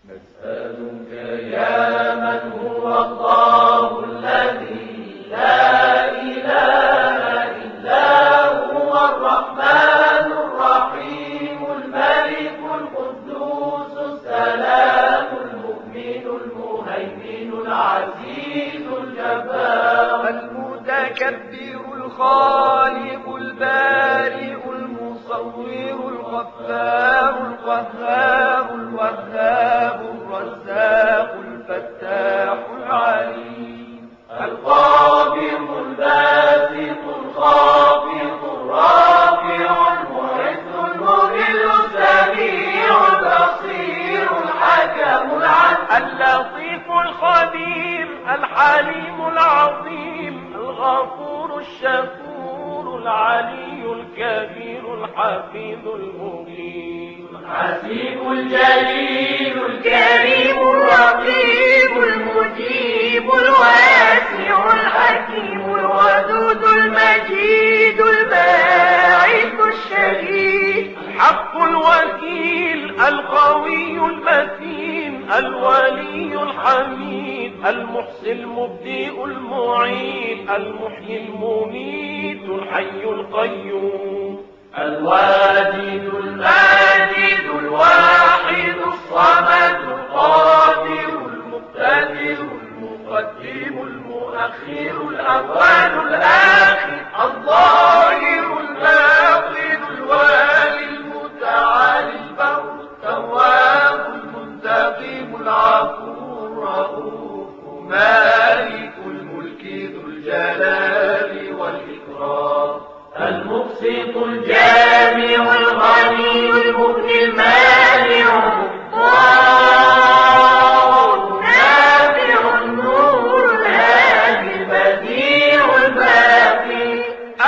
نسألك يا من هو الله الذي لا إله إلا هو الرحمن الرحيم الملك القدوس السلام المؤمن المهيمن العزيز الجبار المتكبر الخالق البارئ المصور الغفار القهار الوهاب الرزاق الفتاح العليم القابض الباسط الخافض الرافع المعز المذل السميع البصير الحكم العدل اللطيف الخبير الحليم العظيم الغفور الشكور العلي الكبير الحفيظ المبين الحسيب الجليل الكريم الرقيب المجيب الواسع الحكيم الودود المجيد الباعث الشهيد الحق الوكيل القوي المتين الولي الحميد المحصي المبدئ المعيد المحيي المميت الحي القيوم الواجد الماجد الواحد الصمد القادر المقتدر المقدم المؤخر الأول الآخر الظاهر الباطن الوالي المتعالي البر التواب المنتقم العفو الرؤوف مالك الملك ذو الجلال والإكرام المقسط الجامع الغني المغني المانع النافع النور الهادي البديع الباقي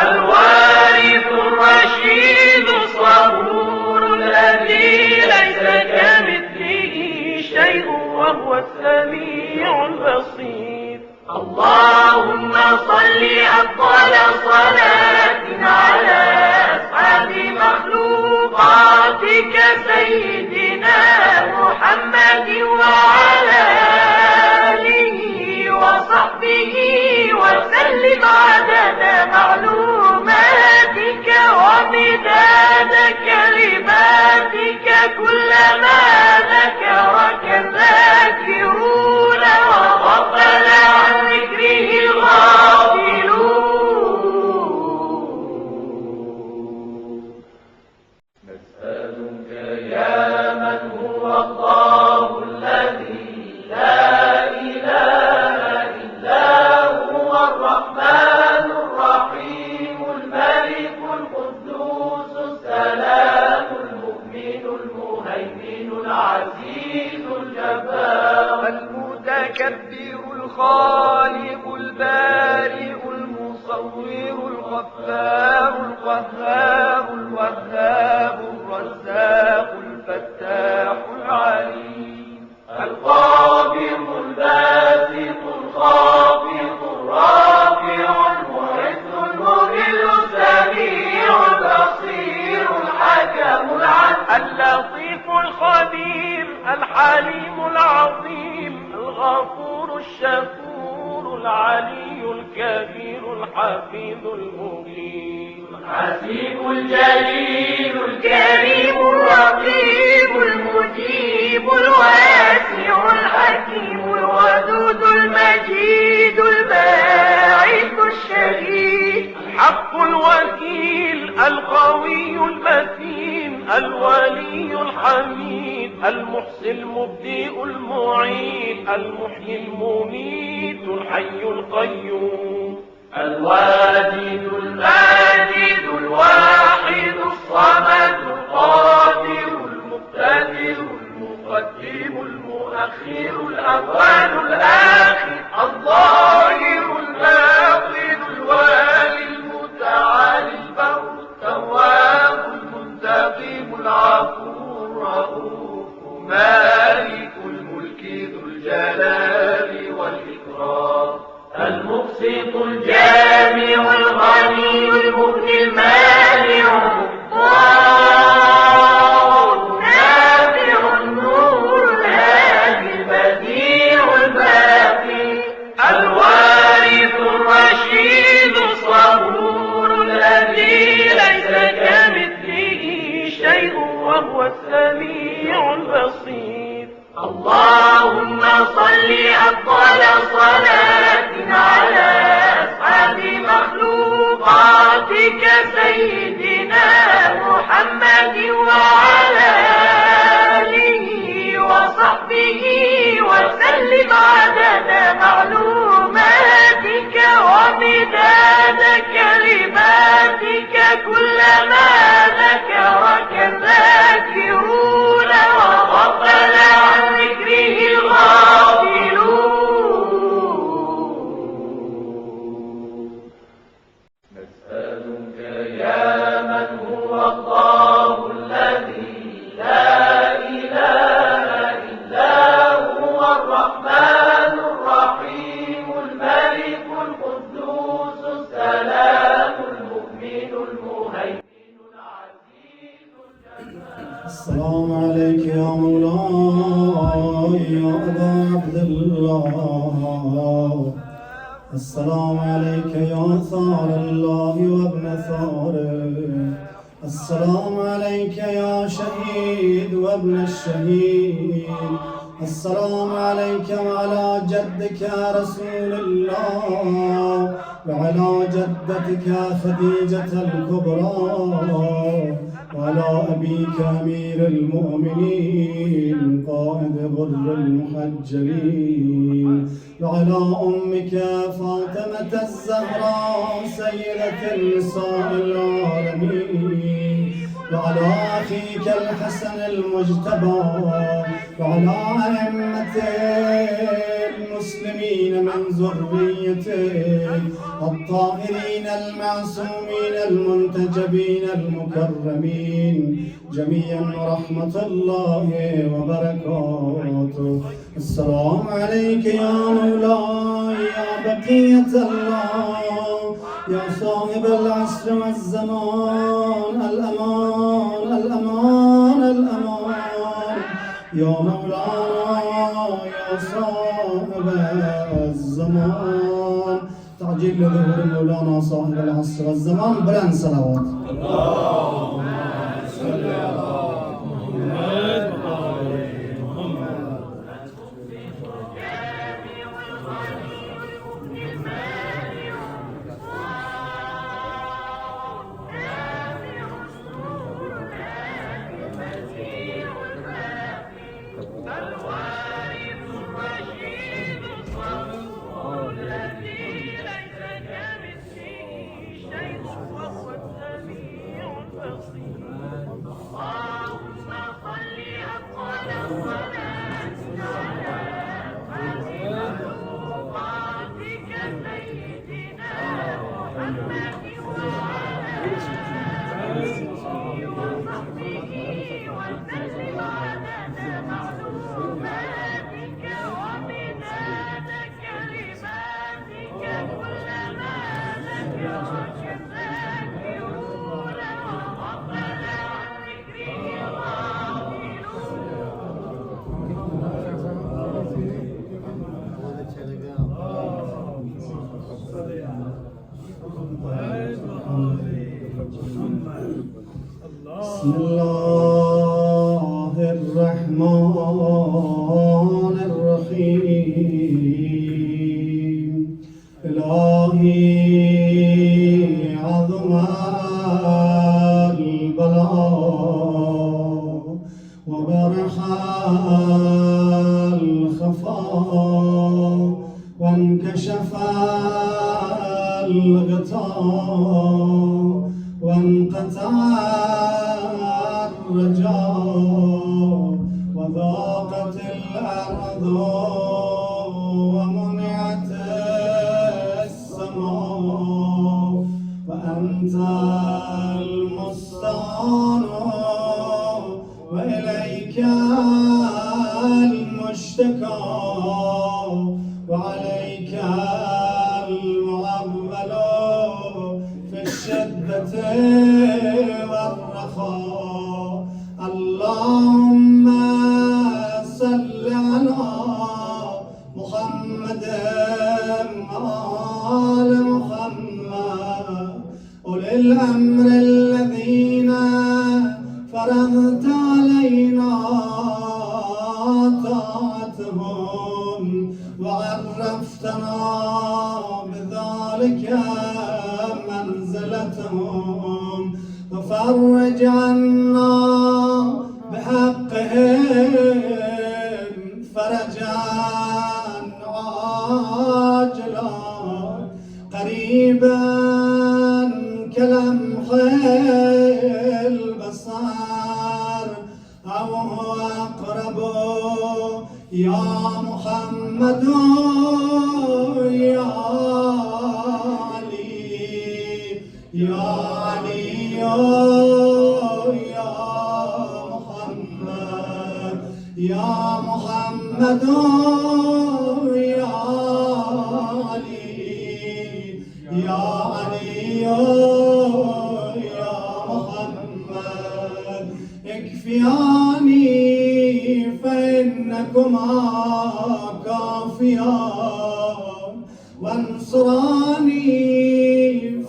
الوارث الرشيد الصبور الذي ليس كمثله شيء وهو السميع البصير اللهم صل أفضل صلاة على أسعد مخلوقاتك سيدنا محمد وعلى آله وصحبه وسلم عدد معلوماتك ومداد كلماتك كلما ذكرك الذاكرون وغفل عن ذكره الغافلون نسألك يا من هو الله الذي لا إله إلا هو الرحمن الرحيم الملك القدوس السلام المؤمن المهيمن العزيز الجبار المتكبر الخالق البارئ المصور الغفار القهار الوهاب الرزاق الفتاح العليم القابض الباسط الخافض الرافع المعز المذل السميع البصير الحكم العدل اللطيف الخبير الحليم العظيم الغفور الشكور العلي الكبير الحفيظ المبين الحسيب الجليل الكريم الرقيب المجيب الواسع الحكيم الودود المجيد الباعث الشهيد الحق الوكيل القوي المتين الولي الحميد المحصي المبدئ المعيد المحيي المميت الحي القيوم الواجد الماجد الواحد الصمد القادر المقتدر المقدم المؤخر الأول الآخر الظاهر الباطن الوالي المتعالي البر التواب المنتقم العفو الرؤوف مالك الملك ذو الجلال والإكرام المقسط الجامع الغني المغني المانع النافع النور الهادي اللهم صل أفضل صلاة على أسعد مخلوقاتك سيدنا محمد وعلى آله وصحبه وسلم عدد معلوماتك ومداد كلماتك كلما ذكرك الذاكرون وغفل عن ذكره الغافلون. نسألك يا من هو الله الذي لا إله إلا هو الرحمن الرحيم الملك القدوس السلام المؤمن المهيمن العزيز الجبار. السلام عليك يا مولاي يا أبا عبد الله. السلام عليك يا ثار الله وابن ثاره. السلام عليك يا شهيد وابن الشهيد. السلام عليك وعلى جدك رسول الله وعلى جدتك خديجة الكبرى وعلى أبيك أمير المؤمنين قائد غر المحجلين وعلى أمك فاطمة الزهراء سيدة النساء العالمين وعلى أخيك الحسن المجتبى وعلى أئمة المسلمين من ذريتك الطاهرين المعصومين المنتجبين المكرمين جميعا ورحمة الله وبركاته. السلام عليك يا مولاي يا بقية الله يا صاحب العصر والزمان. الأمان الأمان الأمان يا مولانا يا صاحب الزمان. تعجيل لظهور مولانا صاحب العصر والزمان بلند صلوات. اللهم صل على محمد وآل محمد. بسم الله الرحمن الرحيم. إلهي عظم البلاء وبرح الخفاء وانكشف الغطاء وانقطع الرجاء وضاقت الأرض ومنعت السماء وأنت المستعان وإليك المشتكى وعليك المعول في الشدة والرخاء. اللهم صل على محمد وآل محمد أولي الأمر الذين فرضت علينا صلاتهم وعرفتنا بذلك منزلتهم ففرج عنا بحقهم فرجا عاجلا قريبا كلمح البصر أو هو أقرب يا محمد يا علي يا علي يا محمد يا محمد يا علي يا علي يا محمد اكفياني فإنكما كافيان وانصراني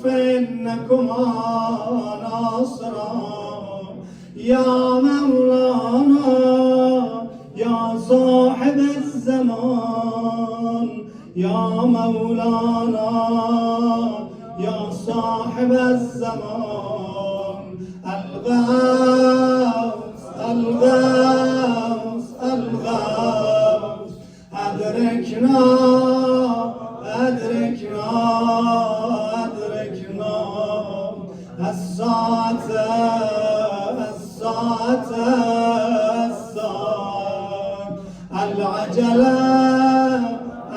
فإنكما ناصران يا مولانا يا صاحب الزمان يا مولانا يا صاحب الزمان الغوث الغوث الغوث أدركنا أدركنا أدركنا الساعة الساعة الساعة العجلة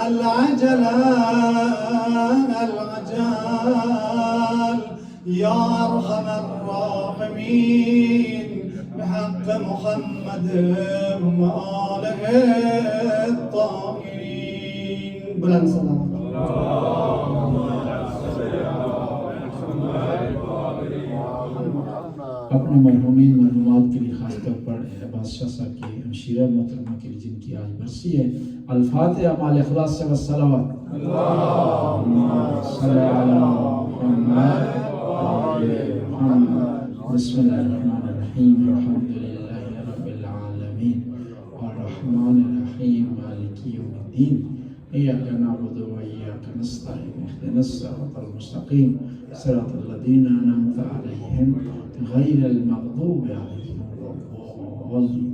العجلة العجل يا أرحم الراحمين بحق محمد وآله الطاهرين بلند سلام अपने मरहूमीन मरहूमात के लिए खासतौर पर बादशाह साहब की हमशीरा मोहतरमा के लिए जिनकी आज बरसी है अल-फातिहा माल इखलास से वस्सलावत बिस्मिल्लाहिर्रहमानिर्रहीम अल्हम्दुलिल्लाहि रब्बिल आलमीन अर्रहमानिर रहीम मालिकी यौमिद्दीन इय्याका नअबुदु व इय्याका नस्तईन इहदिनस सिरातल मुस्तकीम सिरातल लज़ीना अनअमता अलैहिम गैरिल मग़दूबि अलैहिम वलद्दाल्लीन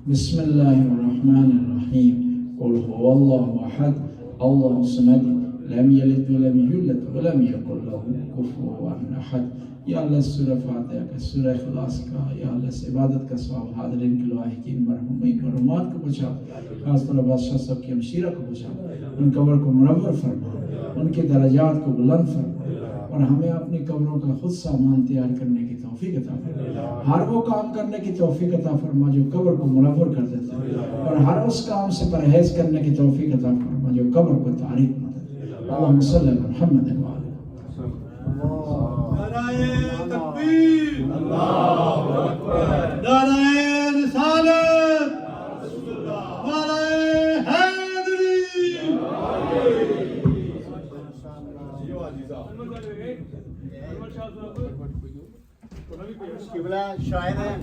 बिस्मिल्लाहिर्रहमानिर्रहीम क़ुल हुवल्लाहु अहद अल्लाहु समद लम यलिद व लम यूलद व लम यकुल लहू कुफुवन अहद। या अल्लाह सूरह फातिहा का सूरह इखलास का या अल्लाह इस इबादत का सवाब हाज़िरीन के लायकीन मरहूमीन मरहूमात को बचा, खास तौर बादशाह साहब की हमशीरा को बचा, उन कब्र को मुनव्वर फरमा, उनके दर्जात को बुलंद फरमा और हमें अपनी कब्रों का खुद सामान तैयार करने की तौफीक अता फरमा। हर वो काम करने की तौफीक अता फरमा जो कब्र को मुनव्वर कर देता है और हर उस काम से परहेज करने की तौफीक अता फरमा जो कब्र को तारीक न देता। अल्लाहुम्मा सल्ली अला मुहम्मद व आले नाराए तकबीर अल्लाहु अकबर नाराए रिसालत नाराए हैदरी किबला शायर हैं।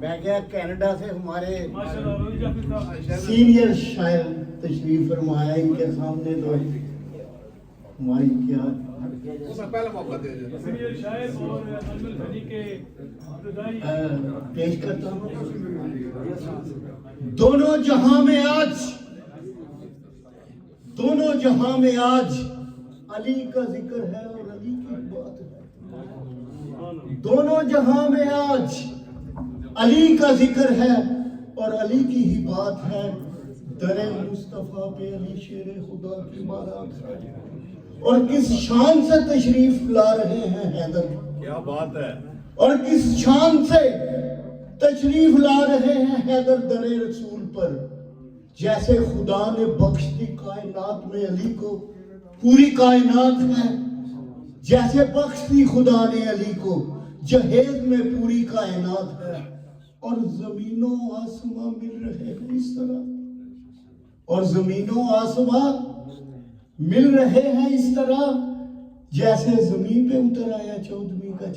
मैं क्या कनाडा से हमारे सीनियर शायर तशरीफ फरमाया, इनके सामने तो हमारी क्या पेश करता हूँ। दोनों जहां में आज अली का जिक्र है और अली की बात है। दोनों जहां में आज अली का जिक्र है और अली की ही बात है। दरे मुस्तफा पे अली शेर खुदा की बारात है और किस शान से तशरीफ ला रहे हैं हैदर, क्या बात है। और किस शान से तशरीफ ला रहे हैं हैदर दरे रसूल पर। जैसे खुदा ने बख्श दी कायनात में अली को, पूरी कायनात है। जैसे बख्श दी खुदा ने अली को, जहेज में पूरी कायनात है। और जमीनों आसमां मिल रहे हैं इस तरह, और जमीनों आसमां मिल रहे हैं इस तरह जैसे जमीन पे उतर आया 14वीं का